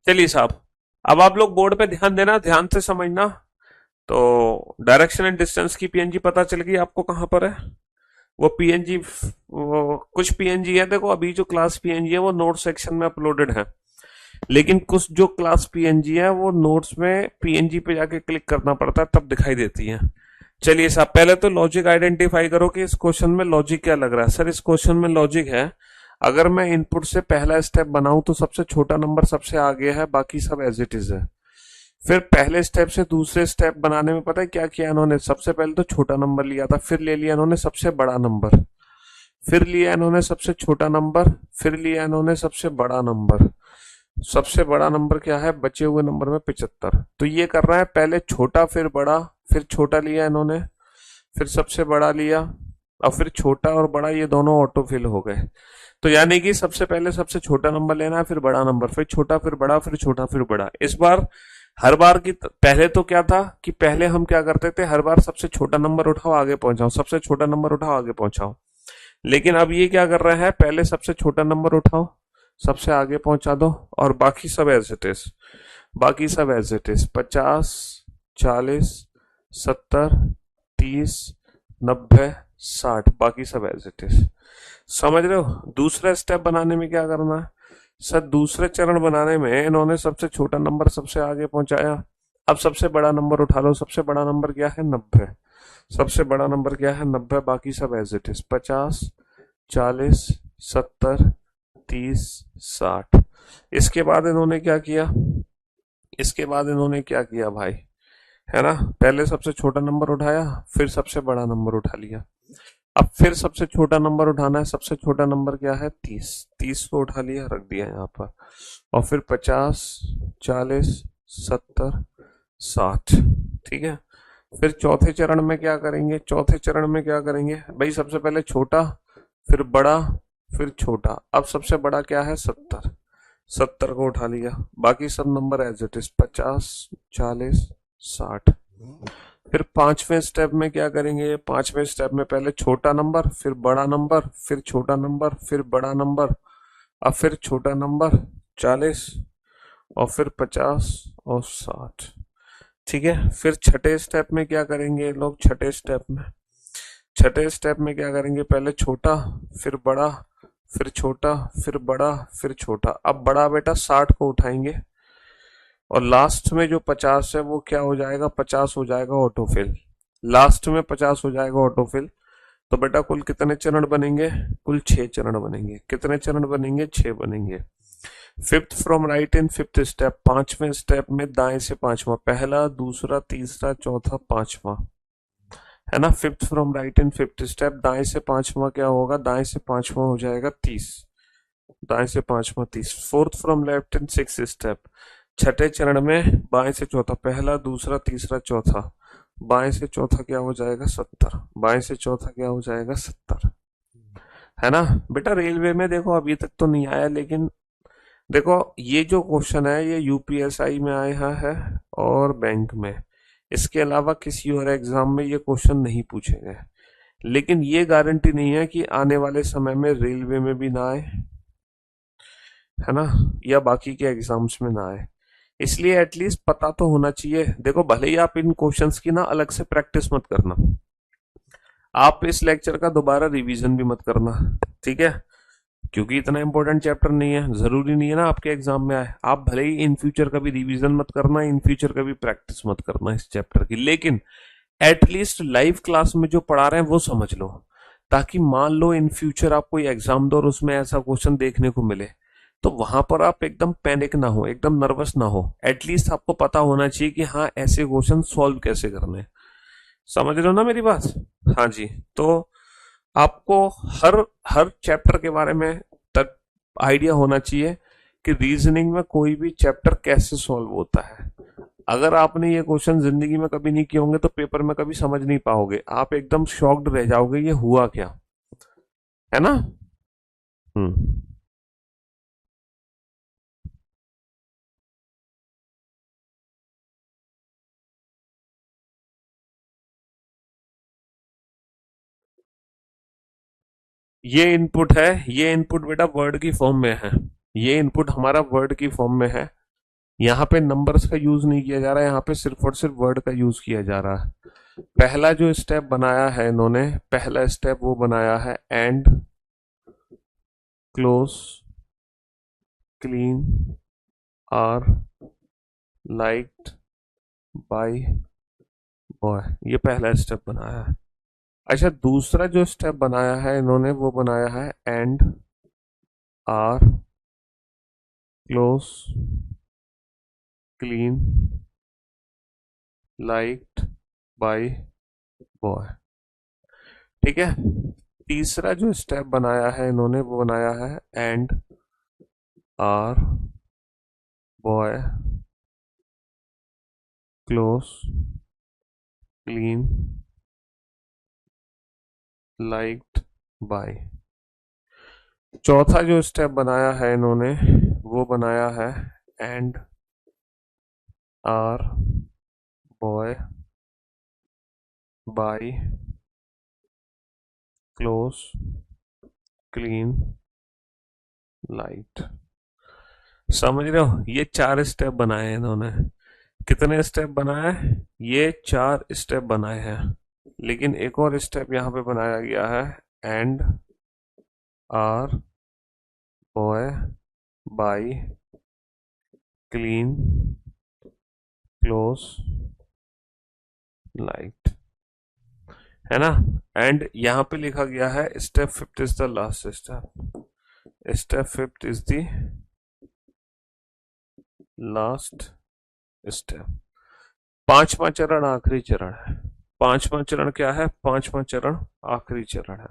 A: चलिए साहब, अब आप लोग बोर्ड पे ध्यान देना, ध्यान से समझना। तो डायरेक्शन एंड डिस्टेंस की पीएनजी पता चल गई आपको कहां पर है। वो पीएनजी, वो कुछ पीएनजी है, देखो अभी जो क्लास पीएनजी है वो नोट सेक्शन में अपलोडेड है, लेकिन कुछ जो क्लास पीएनजी है वो नोट्स में पीएनजी पे जाके क्लिक करना पड़ता है तब दिखाई देती है। चलिए साहब, पहले तो लॉजिक आइडेंटिफाई करो कि इस क्वेश्चन में लॉजिक क्या लग रहा है। सर इस क्वेश्चन में लॉजिक है, अगर मैं इनपुट से पहला स्टेप बनाऊं तो सबसे छोटा नंबर सबसे आगे है, बाकी सब एज इट इज है। फिर पहले स्टेप से दूसरे स्टेप बनाने में पता है क्या किया इन्होंने, सबसे पहले तो छोटा नंबर लिया था, फिर ले लिया इन्होंने सबसे बड़ा नंबर, फिर लिया इन्होंने सबसे छोटा नंबर, फिर लिया इन्होंने सबसे बड़ा नंबर। सबसे बड़ा नंबर क्या है, बचे हुए नंबर में 75। तो ये कर रहा है पहले छोटा फिर बड़ा, फिर छोटा लिया इन्होंने, फिर सबसे बड़ा लिया, और फिर छोटा और बड़ा ये दोनों ऑटो फिल हो गए। तो यानी कि सबसे पहले सबसे छोटा नंबर लेना है, फिर बड़ा नंबर, फिर छोटा फिर बड़ा, फिर छोटा फिर बड़ा। इस बार हर बार की पहले तो क्या था कि पहले हम क्या करते थे, हर बार सबसे छोटा नंबर उठाओ आगे पहुंचाओ, सबसे छोटा नंबर उठाओ आगे पहुंचाओ। लेकिन अब ये क्या कर रहा है, पहले सबसे छोटा नंबर उठाओ, सबसे आगे पहुंचा दो, और बाकी सब एज इट इज, बाकी सब एज इट इज 50, 40, 70, 30, 90, 60, बाकी सब एज इट इज। समझ रहे हो। दूसरा स्टेप बनाने में क्या करना है, सर दूसरे चरण बनाने में इन्होंने सबसे छोटा नंबर सबसे आगे पहुंचाया। अब सबसे बड़ा नंबर उठा लो, सबसे बड़ा नंबर क्या है, 90। सबसे बड़ा नंबर क्या है, 90, बाकी सब एज इट इज 50, 40, 70, 30, 60। इसके बाद इन्होंने क्या किया, इसके बाद इन्होंने क्या किया भाई, है ना, पहले सबसे छोटा नंबर उठाया, फिर सबसे बड़ा नंबर उठा लिया। अब फिर सबसे छोटा नंबर उठाना है, सबसे छोटा नंबर क्या है, 30। 30 को उठा लिया, रख दिया यहाँ पर, और फिर 50, 40, 70, 60। ठीक है। फिर चौथे चरण में क्या करेंगे, चौथे चरण में क्या करेंगे भाई, सबसे पहले छोटा, फिर बड़ा, फिर छोटा। अब सबसे बड़ा क्या है, 70। 70 को उठा लिया, बाकी सब नंबर एज इट इज 50, 40, 60। फिर पांचवें स्टेप में क्या करेंगे, पांचवें स्टेप में पहले छोटा नंबर, फिर बड़ा नंबर, फिर छोटा नंबर, फिर बड़ा नंबर, अब फिर छोटा नंबर 40, और फिर 50 और 60। ठीक है। फिर छठे स्टेप में क्या करेंगे लोग, छठे स्टेप में, छठे स्टेप में क्या करेंगे, पहले छोटा, फिर बड़ा, फिर छोटा, फिर बड़ा, फिर छोटा। अब बड़ा बेटा 60 को उठाएंगे, और लास्ट में जो 50 है वो क्या हो जाएगा, 50 हो जाएगा ऑटोफिल। लास्ट में 50 हो जाएगा ऑटोफिल। तो बेटा कुल कितने चरण बनेंगे, कुल 6 चरण बनेंगे। कितने चरण बनेंगे, 6 बनेंगे। Fifth from right in fifth step, पांचवें स्टेप में दाएं से पांचवा, पहला दूसरा तीसरा चौथा पांचवा, है ना। Fifth from right in fifth step, दाएं से पांचवा क्या होगा, दाएं से पांचवा हो जाएगा 30। दाएं से पांचवा 30। Fourth from left in six step, छठे चरण में बाएं से चौथा, पहला दूसरा तीसरा चौथा, बाएं से चौथा क्या हो जाएगा, 70। बाएं से चौथा क्या हो जाएगा, 70, है ना। बेटा रेलवे में देखो अभी तक तो नहीं आया, लेकिन देखो ये जो क्वेश्चन है ये यूपीएसआई में आया है और बैंक में, इसके अलावा किसी और एग्जाम में ये क्वेश्चन नहीं पूछे गए। लेकिन ये गारंटी नहीं है कि आने वाले समय में रेलवे में भी ना आए, है ना, या बाकी के एग्जाम्स में ना आए। इसलिए एटलीस्ट पता तो होना चाहिए। देखो भले ही आप इन क्वेश्चंस की ना अलग से प्रैक्टिस मत करना, आप इस लेक्चर का दोबारा रिवीजन भी मत करना, ठीक है, क्योंकि इतना इंपॉर्टेंट चैप्टर नहीं है, जरूरी नहीं है ना आपके एग्जाम में आए। आप भले ही इन फ्यूचर कभी रिवीजन मत करना, इन फ्यूचर कभी प्रैक्टिस मत करना इस चैप्टर की, लेकिन एटलीस्ट लाइव क्लास में जो पढ़ा रहे हैं वो समझ लो, ताकि मान लो इन फ्यूचर आप कोई एग्जाम दो और उसमें ऐसा क्वेश्चन देखने को मिले, तो वहां पर आप एकदम पैनिक ना हो, एकदम नर्वस ना हो। एटलीस्ट आपको पता होना चाहिए कि हाँ ऐसे क्वेश्चन सॉल्व कैसे करने। समझ रहे हो ना मेरी बात। हाँ जी। तो आपको हर हर चैप्टर के बारे में तक आइडिया होना चाहिए कि रीजनिंग में कोई भी चैप्टर कैसे सॉल्व होता है। अगर आपने ये क्वेश्चन जिंदगी में कभी नहीं किए होंगे तो पेपर में कभी समझ नहीं पाओगे, आप एकदम शॉक्ड रह जाओगे ये हुआ क्या, है ना। हम्म। ये इनपुट है, ये इनपुट बेटा वर्ड की फॉर्म में है। ये इनपुट हमारा वर्ड की फॉर्म में है, यहाँ पे नंबर्स का यूज नहीं किया जा रहा है, यहाँ पे सिर्फ और सिर्फ वर्ड का यूज किया जा रहा है। पहला जो स्टेप बनाया है इन्होंने, पहला स्टेप वो बनाया है and close clean are liked by boy, ये पहला स्टेप बनाया है। अच्छा, दूसरा जो स्टेप बनाया है इन्होंने वो बनाया है and are close clean liked by boy. ठीक है। तीसरा जो स्टेप बनाया है इन्होंने वो बनाया है and are boy close clean liked by. चौथा जो स्टेप बनाया है इन्होंने वो बनाया है and are boy by close clean light. समझ रहे हो, ये 4 स्टेप बनाए हैं इन्होंने। कितने स्टेप बनाए? ये 4 स्टेप बनाए हैं। लेकिन एक और स्टेप यहाँ पे बनाया गया है and are boy by clean close light, है ना। एंड यहाँ पे लिखा गया है step fifth is the last step. Step fifth is the last step. पांचवा चरण आखिरी चरण है। पांचवा चरण क्या है? पांचवा चरण आखिरी चरण है।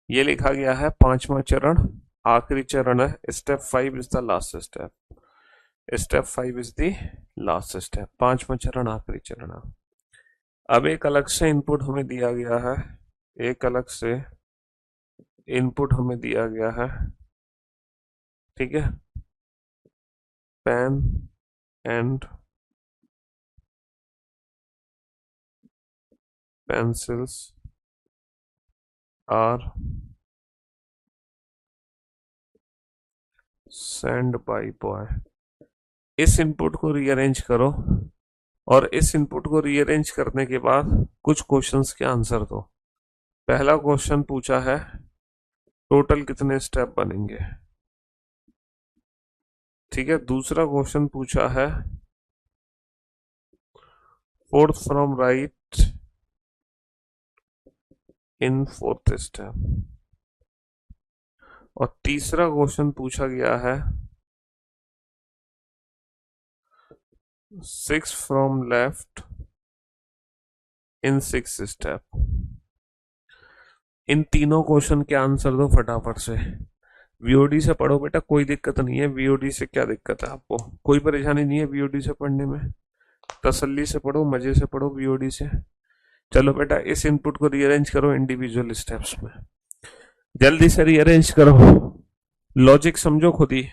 A: ये लिखा गया है पांचवा चरण आखिरी चरण है। Step 5 is the last step. Step 5 is the last step. पांचवा चरण आखिरी चरण है। अब एक अलग से इनपुट हमें दिया गया है, एक अलग से इनपुट हमें दिया गया है। ठीक है। Pen and pencils are send by boy. इस इनपुट को रीअरेंज करो और इस इनपुट को रीअरेंज करने के बाद कुछ क्वेश्चंस के आंसर दो। पहला क्वेश्चन पूछा है टोटल कितने स्टेप बनेंगे। ठीक है। दूसरा क्वेश्चन पूछा है fourth from right in fourth step. और तीसरा क्वेश्चन पूछा गया है 6 फ्रॉम लेफ्ट इन 6 स्टेप। इन तीनों क्वेश्चन के आंसर दो फटाफट से। वीओडी से पढ़ो बेटा, कोई दिक्कत नहीं है। वीओडी से क्या दिक्कत है आपको? कोई परेशानी नहीं है वीओडी से पढ़ने में। तसल्ली से पढ़ो, मजे से पढ़ो वीओडी से। चलो बेटा, इस इनपुट को रीअरेंज करो इंडिविजुअल स्टेप्स में। जल्दी से रीअरेंज करो, लॉजिक समझो खुद ही।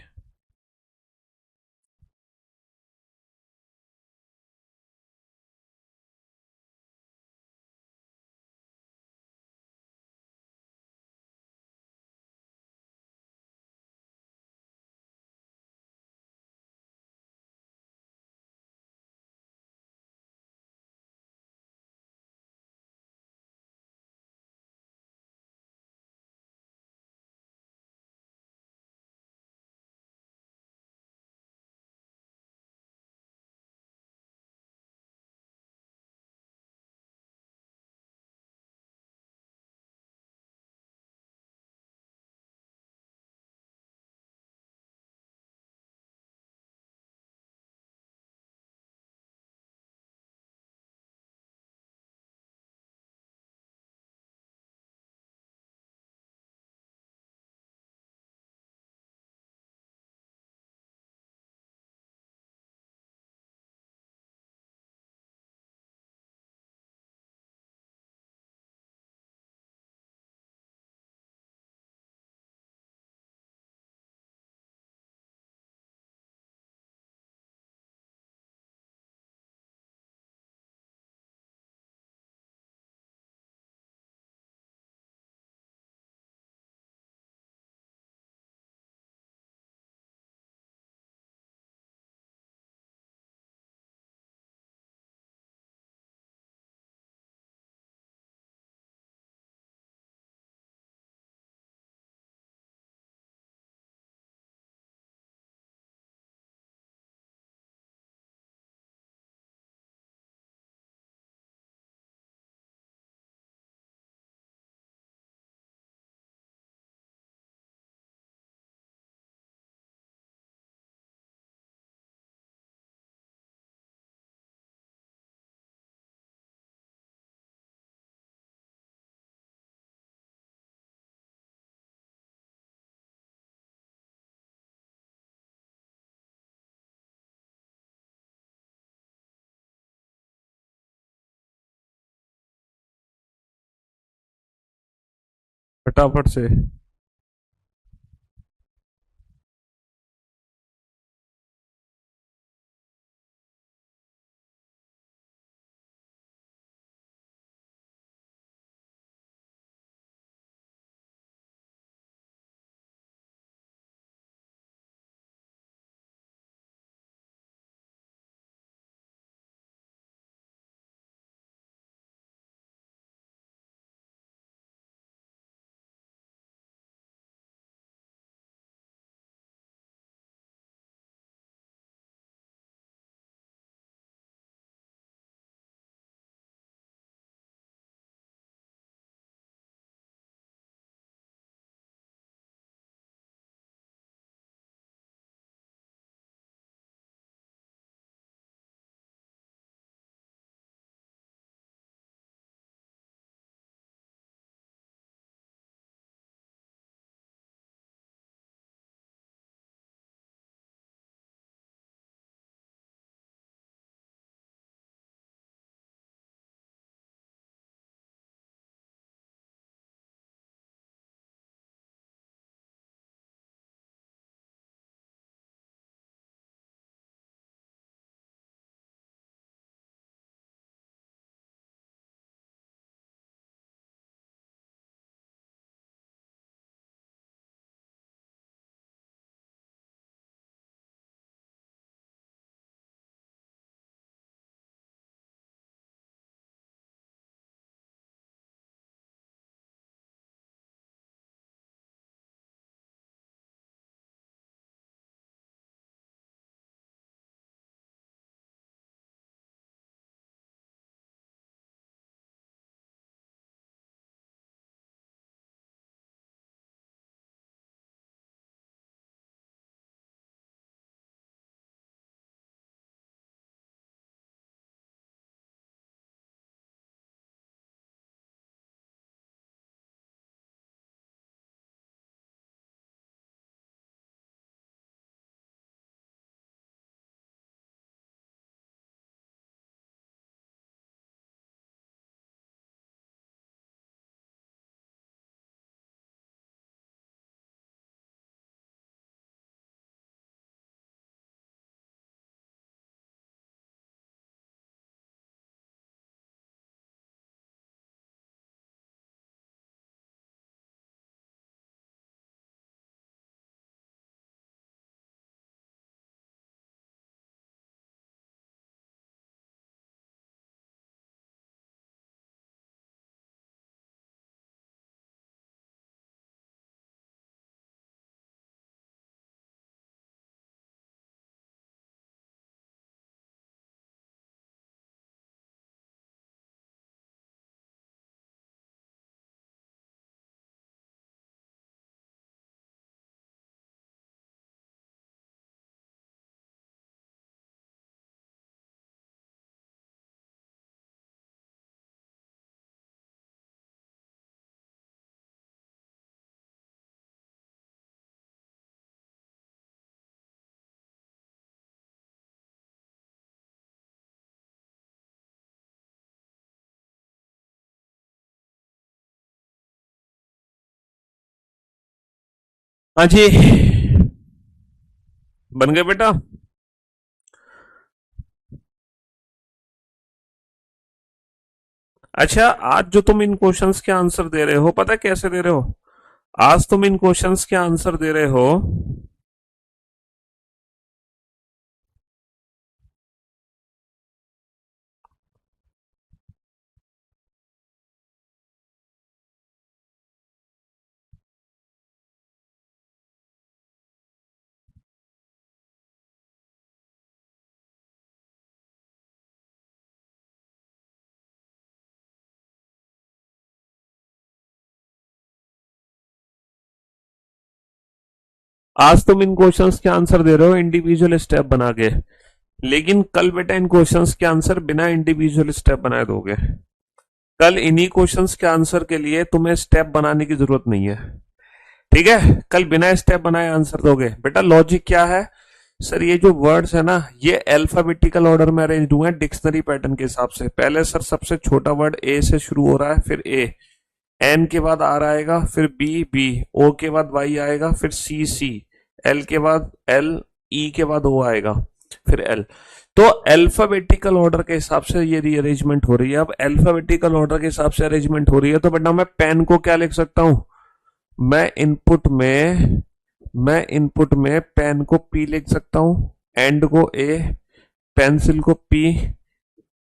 A: फटाफट से। हाँ जी, बन गए बेटा। अच्छा, आज जो तुम इन क्वेश्चंस के आंसर दे रहे हो, पता है कैसे दे रहे हो? आज तुम इन क्वेश्चंस के आंसर दे रहे हो, आज तुम इन क्वेश्चंस के आंसर दे रहे हो इंडिविजुअल स्टेप बना के, लेकिन कल बेटा इन क्वेश्चंस के आंसर बिना इंडिविजुअल स्टेप बनाए दोगे। कल इन्हीं क्वेश्चंस के आंसर के लिए तुम्हें स्टेप बनाने की जरूरत नहीं है, ठीक है? कल बिना स्टेप बनाए आंसर दोगे। बेटा लॉजिक क्या है? सर ये जो वर्ड्स है ना, ये अल्फाबेटिकल ऑर्डर में अरेंज हुए हैं डिक्शनरी पैटर्न के हिसाब से। पहले सर सबसे छोटा वर्ड ए से शुरू हो रहा है, फिर ए, एन के बाद आर आएगा, फिर बी बी, ओ के बाद वाई आएगा, फिर सी सी, एल के बाद एल, ई के बाद ओ आएगा, फिर एल। तो अल्फाबेटिकल ऑर्डर के हिसाब से ये रीअरेंजमेंट हो रही है। अब अल्फाबेटिकल ऑर्डर के हिसाब से अरेंजमेंट हो रही है तो बेटा मैं पेन को क्या लिख सकता हूं, मैं इनपुट में पेन को पी लिख सकता हूं, एंड को ए, पेंसिल को पी,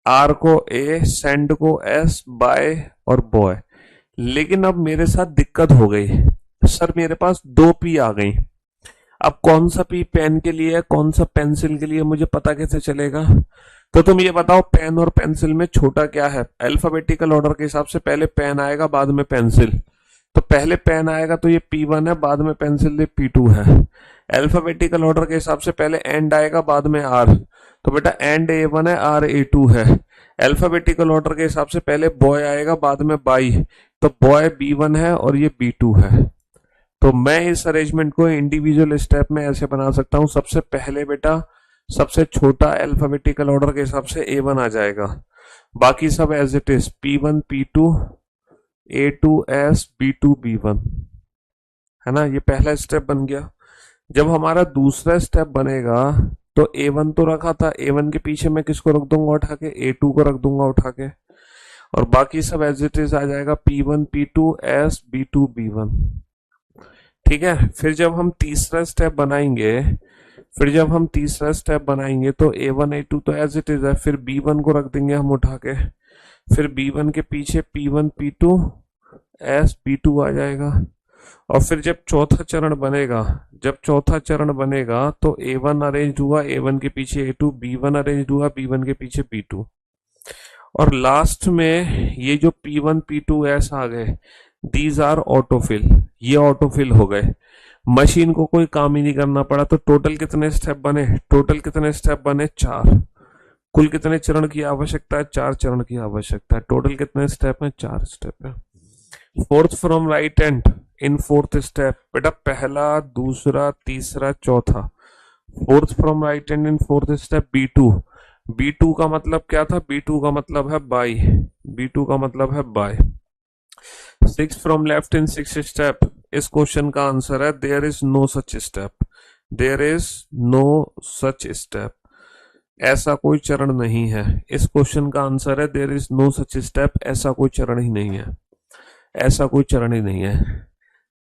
A: आर को ए, सेंड को एस, बाय और बॉय। लेकिन अब मेरे साथ दिक्कत हो गई सर, मेरे पास दो पी आ गई। अब कौन सा पी पेन के लिए है, कौन सा पेंसिल के लिए, मुझे पता कैसे चलेगा? तो तुम ये बताओ पेन और पेंसिल में छोटा क्या है? अल्फाबेटिकल ऑर्डर के हिसाब से पहले पेन आएगा, बाद में पेंसिल। तो पहले पेन आएगा तो ये P1 है, बाद में पेंसिल ये P2 है। अल्फाबेटिकल ऑर्डर के हिसाब से पहले एंड आएगा, बाद में आर। तो बेटा एंड A1 है, आर A2 है। अल्फाबेटिकल ऑर्डर के हिसाब से पहले बॉय आएगा, बाद में बाई। तो बॉय B1 है और ये B2 है। तो मैं इस अरेंजमेंट को इंडिविजुअल स्टेप में ऐसे बना सकता हूं। सबसे पहले बेटा सबसे छोटा अल्फाबेटिकल ऑर्डर के हिसाब से A1 आ जाएगा, बाकी सब as it is, P1 P2 A2S B2 B1, है ना। ये पहला स्टेप बन गया। जब हमारा दूसरा स्टेप बनेगा तो A1 तो रखा था, A1 के पीछे मैं किसको रख दूंगा उठा के, A2 को रख दूंगा उठा के, और बाकी सब एज इट इज आ जाएगा P1 P2 S B2 B1। ठीक है। फिर जब हम तीसरा स्टेप बनाएंगे तो A1 A2 तो एज इट इज है, फिर B1 को रख देंगे हम उठा के, फिर B1 के पीछे P1 P2 S B2 आ जाएगा। और फिर जब चौथा चरण बनेगा तो A1 अरेंज हुआ, A1 के पीछे A2, B1 अरेंज हुआ, B1 के पीछे B2, और लास्ट में ये जो P1 P2 S आ गए, दीज आर ऑटोफिल, ये ऑटोफिल हो गए। मशीन को कोई काम ही नहीं करना पड़ा। तो टोटल कितने स्टेप बने? 4। कुल कितने चरण की आवश्यकता है? 4 चरण की आवश्यकता है। टोटल कितने स्टेप हैं? 4 स्टेप है। Fourth from right hand in fourth step, बेटा पहला, दूसरा, तीसरा, चौथा। Fourth from right hand in fourth step B2। B2 का मतलब क्या था? B2 का मतलब है by. Six from left in six step, इस क्वेश्चन का आंसर है there is no such step. ऐसा कोई चरण नहीं है। इस क्वेश्चन का आंसर है there is no such step, ऐसा कोई चरण ही नहीं है।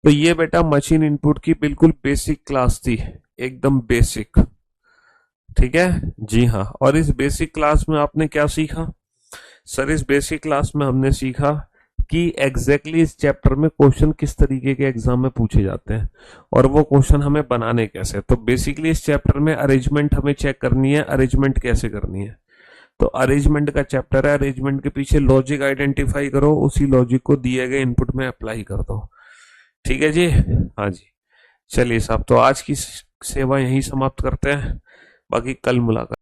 A: तो ये बेटा मशीन इनपुट की बिल्कुल बेसिक क्लास थी, एकदम बेसिक। ठीक है जी हाँ। और इस बेसिक क्लास में आपने क्या सीखा? सर इस बेसिक क्लास में हमने सीखा कि एग्जैक्टली इस चैप्टर में क्वेश्चन किस तरीके के एग्जाम में पूछे जाते हैं और वो क्वेश्चन हमें बनाने कैसे। तो बेसिकली इस चैप्टर में अरेंजमेंट हमें चेक करनी है, अरेंजमेंट कैसे करनी है। तो अरेंजमेंट का चैप्टर है, अरेंजमेंट के पीछे लॉजिक आइडेंटिफाई करो, उसी लॉजिक को दिए गए इनपुट में अप्लाई कर दो। ठीक है जी, हाँ जी। चलिए साहब, तो आज की सेवा यहीं समाप्त करते हैं, बाकी कल मुलाकात।